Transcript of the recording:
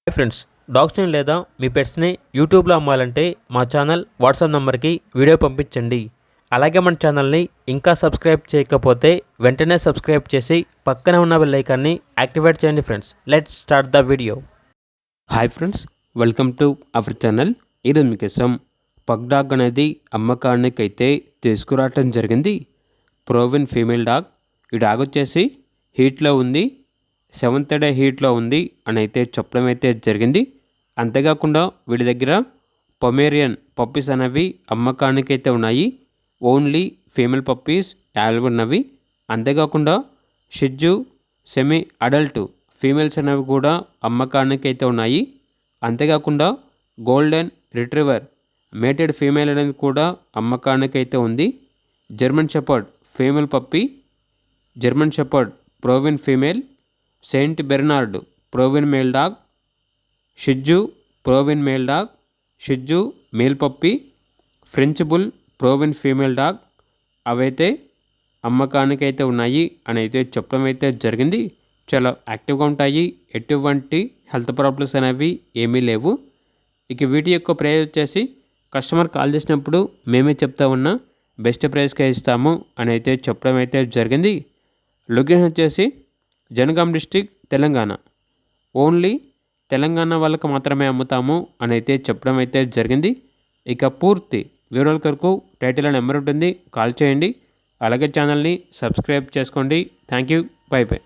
Hi friends, డాగ్స్ని లేదా మీ పెట్స్ని యూట్యూబ్లో అమ్మాలంటే మా ఛానల్ వాట్సాప్ నెంబర్కి వీడియో పంపించండి. అలాగే మన ఛానల్ని ఇంకా సబ్స్క్రైబ్ చేయకపోతే వెంటనే సబ్స్క్రైబ్ చేసి పక్కనే ఉన్న బెల్ ఐకాన్ని యాక్టివేట్ చేయండి. Friends, let's start the video. Hi friends, welcome to our channel. ఈరోజు మీకోసం పగ్ డాగ్ అనేది అమ్మకానికి అయితే తీసుకురావటం జరిగింది. ప్రోవిన్ ఫీమేల్ డాగ్. ఈ డాగ్ వచ్చేసి హీట్లో ఉంది, 7th డే హీట్లో ఉంది అని అయితే చెప్పడం అయితే జరిగింది. అంతేకాకుండా వీడి దగ్గర పొమేరియన్ పప్పీస్ అనేవి అమ్మకానికి అయితే ఉన్నాయి. ఓన్లీ ఫీమేల్ పప్పీస్ అవైలబుల్ ఉన్నవి. అంతేకాకుండా షిజ్జు సెమీ అడల్ట్ ఫీమేల్స్ అనేవి కూడా అమ్మకానికి అయితే ఉన్నాయి. అంతేకాకుండా గోల్డెన్ రిట్రీవర్ మేటెడ్ ఫీమేల్ అనేది కూడా అమ్మకానికి అయితే ఉంది. German shepherd female puppy, German shepherd ప్రోవిన్ ఫీమేల్, సెయింట్ బెర్నార్డ్ ప్రోవిన్ మేల్ డాగ్, షిజ్జు ప్రోవిన్ మేల్ డాగ్, షిజ్జు మేల్ పప్పీ, ఫ్రెంచ్ బుల్ ప్రోవిన్ ఫీమేల్ డాగ్ అవైతే అమ్మకానికి అయితే ఉన్నాయి అని అయితే చెప్పడం అయితే జరిగింది. చాలా యాక్టివ్గా ఉంటాయి, ఎటువంటి హెల్త్ ప్రాబ్లమ్స్ అనేవి ఏమీ లేవు. ఇక వీటి యొక్క ప్రైస్ వచ్చేసి కస్టమర్ కాల్ చేసినప్పుడు మేమే చెప్తా ఉన్నా బెస్ట్ ప్రైస్కే ఇస్తాము అని అయితే చెప్పడం అయితే జరిగింది. లొకేషన్ వచ్చేసి జనగాం డిస్టిక్, తెలంగాణ. ఓన్లీ తెలంగాణ వాళ్ళకు మాత్రమే అమ్ముతాము అని అయితే చెప్పడం అయితే జరిగింది. ఇక పూర్తి వివరాల కొరకు టైటిల్ నెంబర్ ఉంటుంది, కాల్ చేయండి. అలాగే ఛానల్ని సబ్స్క్రైబ్ చేసుకోండి. Thank you, by by.